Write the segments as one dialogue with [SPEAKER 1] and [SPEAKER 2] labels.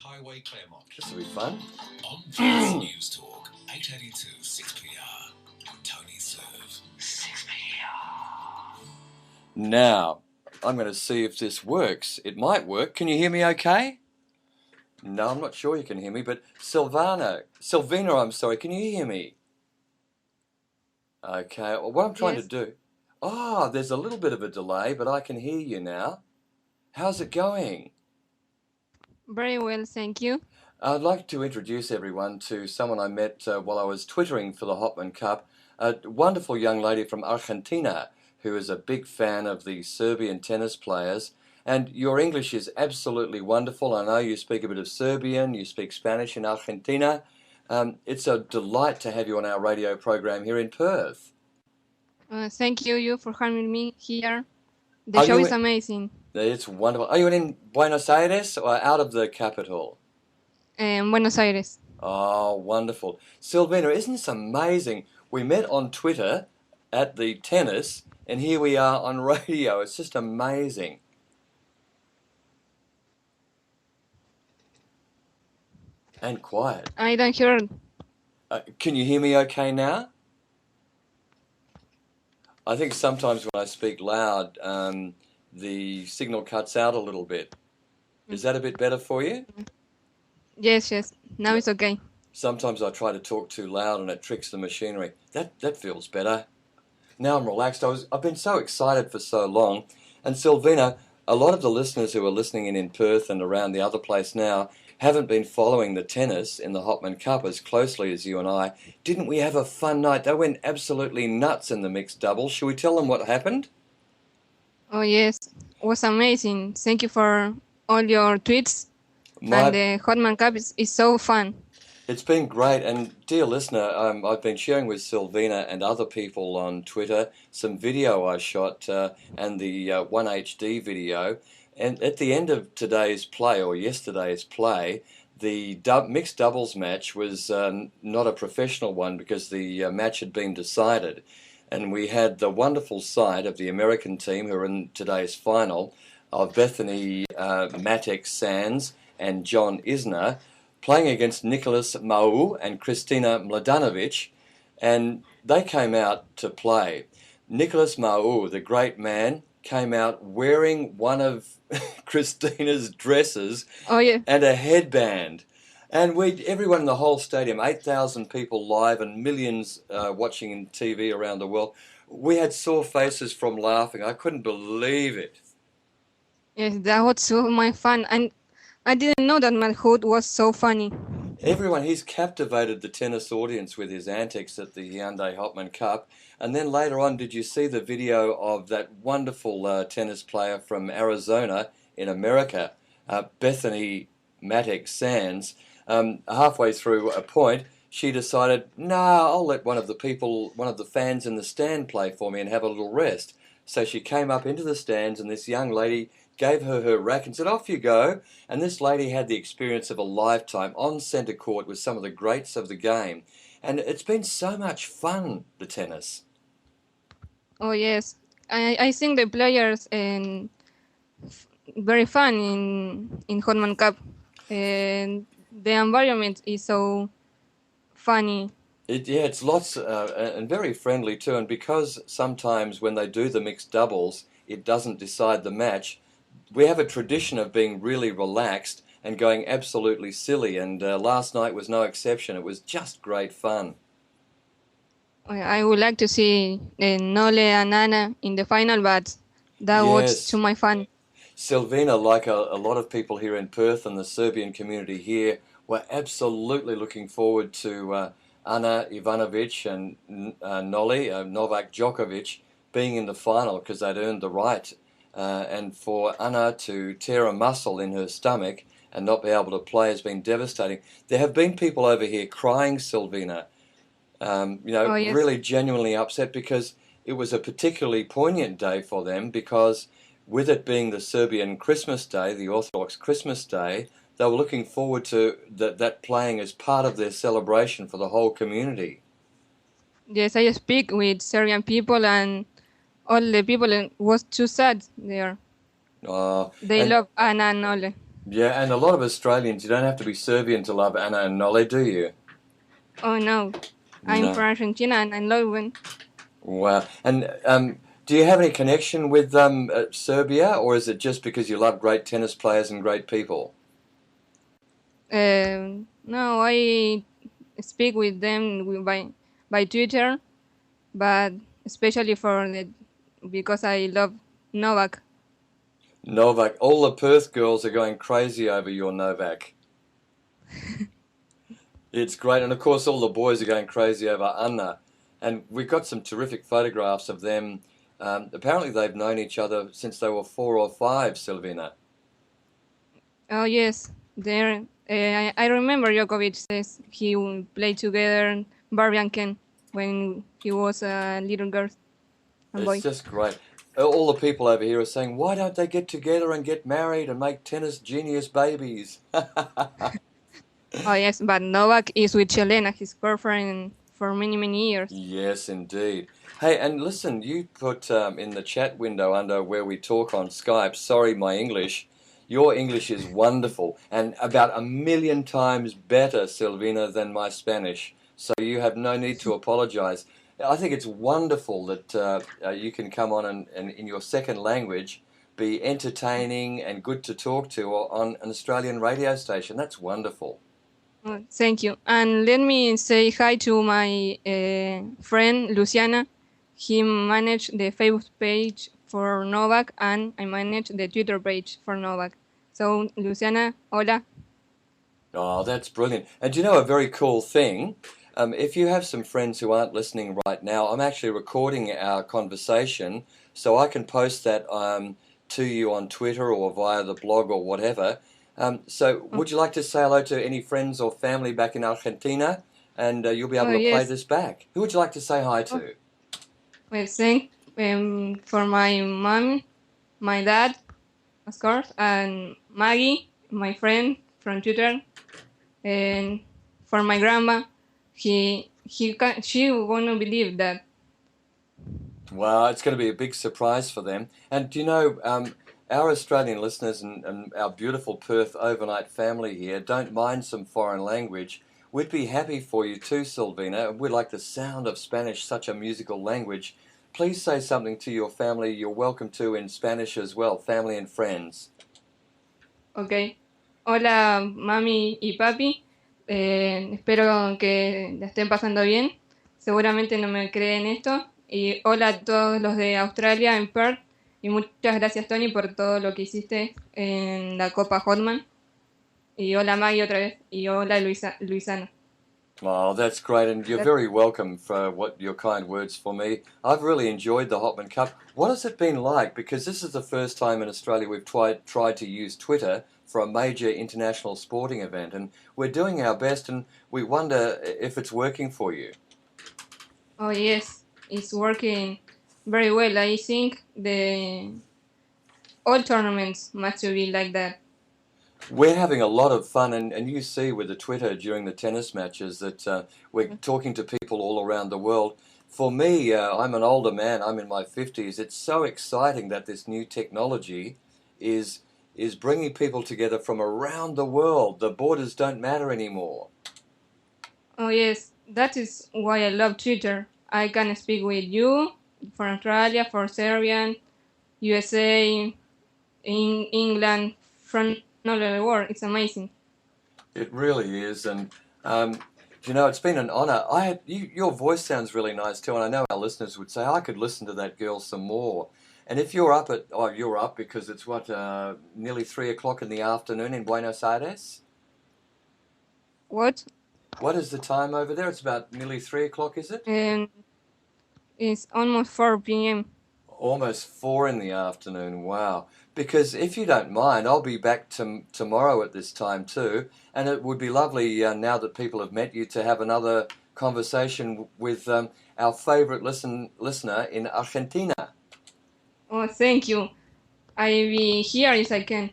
[SPEAKER 1] Highway Claremont.
[SPEAKER 2] This will be fun.
[SPEAKER 1] On First News Talk, 882 6PR. Tony Serve. 6PR.
[SPEAKER 2] Now, I'm going to see if this works. It might work. Can you hear me okay? No, I'm not sure you can hear me, but Silvina, can you hear me? Okay, well, what I'm trying to do... Oh, there's a little bit of a delay, but I can hear you now. How's it going?
[SPEAKER 3] Very well, thank you.
[SPEAKER 2] I'd like to introduce everyone to someone I met while I was twittering for the Hopman Cup, a wonderful young lady from Argentina who is a big fan of the Serbian tennis players. And your English is absolutely wonderful. I know you speak a bit of Serbian, you speak Spanish in Argentina. It's a delight to have you on our radio program here in Perth.
[SPEAKER 3] Thank you for having me here. The show is amazing.
[SPEAKER 2] It's wonderful. Are you in Buenos Aires or out of the capital?
[SPEAKER 3] Buenos Aires.
[SPEAKER 2] Oh, wonderful. Silvina, isn't this amazing? We met on Twitter at the tennis, and here we are on radio. It's just amazing. And quiet.
[SPEAKER 3] I don't hear.
[SPEAKER 2] Can you hear me okay now? I think sometimes when I speak loud, the signal cuts out a little bit. Is that a bit better for you?
[SPEAKER 3] Yes. Now it's okay.
[SPEAKER 2] Sometimes I try to talk too loud and it tricks the machinery. That feels better. Now I'm relaxed. I've been so excited for so long. And Silvina, a lot of the listeners who are listening in Perth and around the other place now haven't been following the tennis in the Hopman Cup as closely as you and I. Didn't we have a fun night? They went absolutely nuts in the mixed doubles. Should we tell them what happened?
[SPEAKER 3] Oh, yes. It was amazing. Thank you for all your tweets. And the Hopman Cup is so fun.
[SPEAKER 2] It's been great. And dear listener, I've been sharing with Silvina and other people on Twitter some video I shot and the 1HD video. And at the end of today's play, or yesterday's play, the mixed doubles match was not a professional one because the match had been decided. And we had the wonderful sight of the American team who are in today's final of Bethany Matek-Sands and John Isner playing against Nicholas Mahut and Kristina Mladenovic, and they came out to play. Nicholas Mahut, the great man, came out wearing one of Kristina's dresses and a headband. And everyone in the whole stadium, 8,000 people live and millions watching in TV around the world, we had sore faces from laughing. I couldn't believe it.
[SPEAKER 3] Yes, that was so much fun. And I didn't know that Mahut was so funny.
[SPEAKER 2] He's captivated the tennis audience with his antics at the Hyundai Hopman Cup. And then later on, did you see the video of that wonderful tennis player from Arizona in America, Bethany Matek-Sands? Halfway through a point, she decided, I'll let one of the fans in the stand play for me and have a little rest. So she came up into the stands, and this young lady gave her racket and said, off you go. And this lady had the experience of a lifetime on centre court with some of the greats of the game. And it's been so much fun, the tennis.
[SPEAKER 3] Oh, yes. I think the players very fun in Hopman Cup. And the environment is so funny.
[SPEAKER 2] It's lots and very friendly too. And because sometimes when they do the mixed doubles, it doesn't decide the match, we have a tradition of being really relaxed and going absolutely silly. And last night was no exception. It was just great fun.
[SPEAKER 3] I would like to see Nole and Anna in the final, but that was too much fun.
[SPEAKER 2] Silvina, like a lot of people here in Perth and the Serbian community here, were absolutely looking forward to Ana Ivanovic and Novak Djokovic being in the final because they'd earned the right. And for Ana to tear a muscle in her stomach and not be able to play has been devastating. There have been people over here crying, Silvina, really genuinely upset because it was a particularly poignant day for them because with it being the Serbian Christmas Day, the Orthodox Christmas Day, they were looking forward to that playing as part of their celebration for the whole community.
[SPEAKER 3] Yes, I speak with Serbian people and all the people was too sad there. They love Anna and Nole.
[SPEAKER 2] Yeah, and a lot of Australians, you don't have to be Serbian to love Ana and Nole, do you?
[SPEAKER 3] Oh no, I'm
[SPEAKER 2] No.
[SPEAKER 3] from Argentina and I love it.
[SPEAKER 2] Wow. And do you have any connection with Serbia, or is it just because you love great tennis players and great people?
[SPEAKER 3] No, I speak with them by Twitter, but especially because I love Novak.
[SPEAKER 2] Novak, all the Perth girls are going crazy over your Novak. It's great, and of course all the boys are going crazy over Anna. And we've got some terrific photographs of them. Apparently they've known each other since they were 4 or 5, Silvina.
[SPEAKER 3] Oh yes, there. I remember Djokovic says he played together Barbie and Ken when he was a little girl and
[SPEAKER 2] It's
[SPEAKER 3] boy.
[SPEAKER 2] just great. All the people over here are saying, why don't they get together and get married and make tennis genius babies?
[SPEAKER 3] Oh yes, but Novak is with Chelena, his girlfriend, for many years.
[SPEAKER 2] Yes, indeed. Hey, and listen, you put in the chat window under where we talk on Skype, sorry, my English. Your English is wonderful and about 1,000,000 times better, Silvina, than my Spanish. So you have no need to apologize. I think it's wonderful that you can come on and in your second language be entertaining and good to talk to on an Australian radio station. That's wonderful.
[SPEAKER 3] Thank you. And let me say hi to my friend Luciana. He managed the Facebook page for Novak, and I manage the Twitter page for Novak. So, Luciana, hola.
[SPEAKER 2] Oh, that's brilliant. And do you know a very cool thing? If you have some friends who aren't listening right now, I'm actually recording our conversation so I can post that to you on Twitter or via the blog or whatever. So would you like to say hello to any friends or family back in Argentina? And you'll be able to play
[SPEAKER 3] Yes.
[SPEAKER 2] this back. Who would you like to say hi to?
[SPEAKER 3] Well, thank for my mom, my dad, of course, and Maggie, my friend from Twitter, and for my grandma. She won't believe that.
[SPEAKER 2] Wow, it's going to be a big surprise for them. And do you know, our Australian listeners and our beautiful Perth overnight family here don't mind some foreign language. We'd be happy for you too, Silvina. We like the sound of Spanish, such a musical language. Please say something to your family you're welcome to in Spanish as well, family and friends.
[SPEAKER 3] Okay. Hola, mami y papi. Espero que la estén pasando bien. Seguramente no me creen esto. Y hola a todos los de Australia en Perth. Y muchas gracias, Tony, por todo lo que hiciste en la Copa Hotman. Y hola, Maggie, otra vez. Y hola, Luisana.
[SPEAKER 2] Oh, that's great, and you're very welcome for what your kind words for me. I've really enjoyed the Hopman Cup. What has it been like? Because this is the first time in Australia we've tried to use Twitter for a major international sporting event, and we're doing our best, and we wonder if it's working for you.
[SPEAKER 3] Oh, yes, it's working very well. I think all tournaments must be like that.
[SPEAKER 2] We're having a lot of fun, and you see with the Twitter during the tennis matches that we're talking to people all around the world. For me, I'm an older man, I'm in my 50s. It's so exciting that this new technology is bringing people together from around the world. The borders don't matter anymore.
[SPEAKER 3] Oh, yes, that is why I love Twitter. I can speak with you from Australia, for Serbian, USA, in England, from all over the world. It's amazing.
[SPEAKER 2] It really is, and you know, it's been an honour. Your voice sounds really nice too, and I know our listeners would say I could listen to that girl some more. And if you're up you're up because it's nearly 3 o'clock in the afternoon in Buenos Aires.
[SPEAKER 3] What?
[SPEAKER 2] What is the time over there? It's about nearly 3 o'clock, is it?
[SPEAKER 3] It's almost 4 p.m.
[SPEAKER 2] Almost 4 in the afternoon. Wow. Because if you don't mind, I'll be back tomorrow at this time too, and it would be lovely now that people have met you to have another conversation with our favourite listener in Argentina.
[SPEAKER 3] Oh, thank you. I'll be here as I can.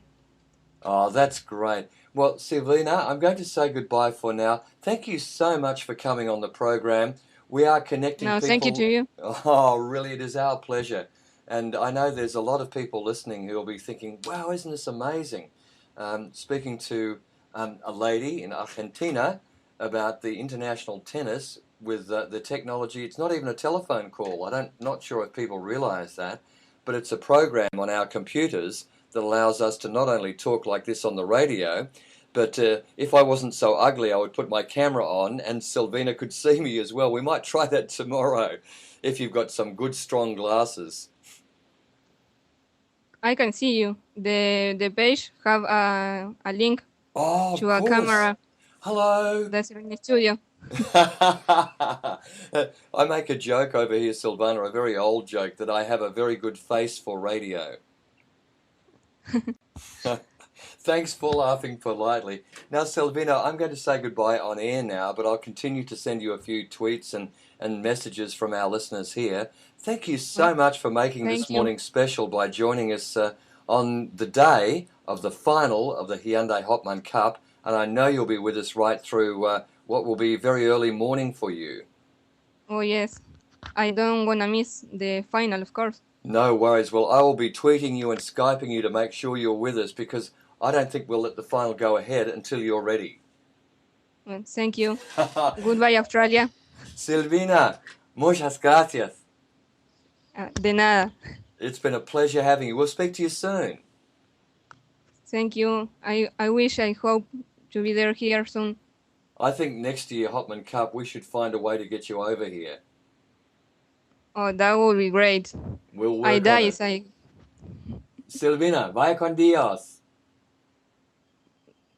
[SPEAKER 2] Oh, that's great. Well, Silvina, I'm going to say goodbye for now. Thank you so much for coming on the program. We are connecting people.
[SPEAKER 3] Thank you to you.
[SPEAKER 2] Oh, really, it is our pleasure. And I know there's a lot of people listening who will be thinking, wow, isn't this amazing? speaking to a lady in Argentina about the international tennis with the technology. It's not even a telephone call. Not sure if people realize that, but it's a program on our computers that allows us to not only talk like this on the radio, but if I wasn't so ugly, I would put my camera on and Silvina could see me as well. We might try that tomorrow if you've got some good strong glasses.
[SPEAKER 3] I can see you. The page have a link
[SPEAKER 2] Oh,
[SPEAKER 3] to
[SPEAKER 2] of
[SPEAKER 3] a
[SPEAKER 2] course.
[SPEAKER 3] camera
[SPEAKER 2] Hello.
[SPEAKER 3] that's in the studio.
[SPEAKER 2] I make a joke over here, Silvana, a very old joke, that I have a very good face for radio. Thanks for laughing politely. Now, Silvina, I'm going to say goodbye on air now, but I'll continue to send you a few tweets and messages from our listeners here. Thank you so much for making this morning special by joining us on the day of the final of the Hyundai Hopman Cup, and I know you'll be with us right through what will be very early morning for you.
[SPEAKER 3] Oh, yes. I don't want to miss the final, of course.
[SPEAKER 2] No worries. Well, I will be tweeting you and Skyping you to make sure you're with us, because I don't think we'll let the final go ahead until you're ready.
[SPEAKER 3] Well, thank you. Goodbye, Australia.
[SPEAKER 2] Silvina, muchas gracias.
[SPEAKER 3] De nada.
[SPEAKER 2] It's been a pleasure having you. We'll speak to you soon.
[SPEAKER 3] Thank you. I hope to be there here soon.
[SPEAKER 2] I think next year, Hopman Cup, we should find a way to get you over here.
[SPEAKER 3] Oh, that would be great.
[SPEAKER 2] We'll work
[SPEAKER 3] I die.
[SPEAKER 2] on it. Silvina, vaya con Dios.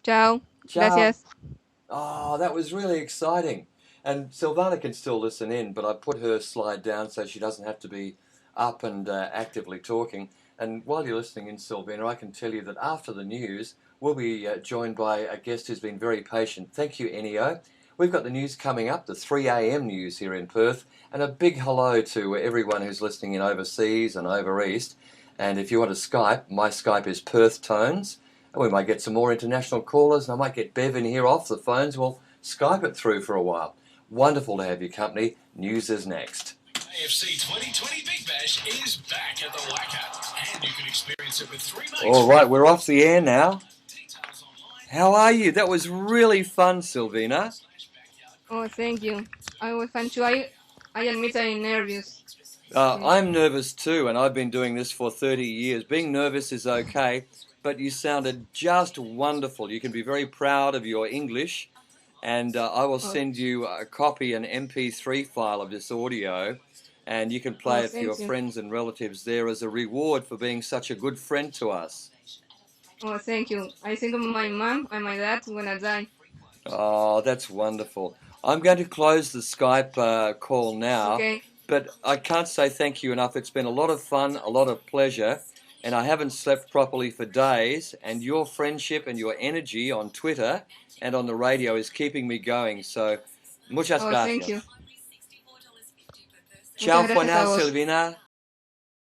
[SPEAKER 3] Ciao.
[SPEAKER 2] Ciao.
[SPEAKER 3] Gracias.
[SPEAKER 2] Oh, that was really exciting. And Silvana can still listen in, but I put her slide down so she doesn't have to be up and actively talking. And while you're listening in, Silvina, I can tell you that after the news, we'll be joined by a guest who's been very patient. Thank you, Ennio. We've got the news coming up, the 3 a.m. news here in Perth, and a big hello to everyone who's listening in overseas and over east. And if you want to Skype, my Skype is Perth Tones, and we might get some more international callers, and I might get Bev in here off the phones. We'll Skype it through for a while. Wonderful to have your company. News is next.
[SPEAKER 1] AFC 2020 Big Bash is back at the Wacker, and you can experience it with 3 mates.
[SPEAKER 2] All right, we're off the air now. How are you? That was really fun, Silvina.
[SPEAKER 3] Oh, thank you. I was fun too. I admit I'm nervous.
[SPEAKER 2] I'm nervous too, and I've been doing this for 30 years. Being nervous is okay, but you sounded just wonderful. You can be very proud of your English, and I will send you a copy, an MP3 file of this audio, and you can play it for your friends and relatives there as a reward for being such a good friend to us.
[SPEAKER 3] Oh, thank you. I think my mom and my dad when I die.
[SPEAKER 2] Oh, that's wonderful. I'm going to close the Skype call now, but I can't say thank you enough. It's been a lot of fun, a lot of pleasure, and I haven't slept properly for days, and your friendship and your energy on Twitter and on the radio is keeping me going, so muchas gracias.
[SPEAKER 3] Thank you.
[SPEAKER 2] Ciao for now, Silvina.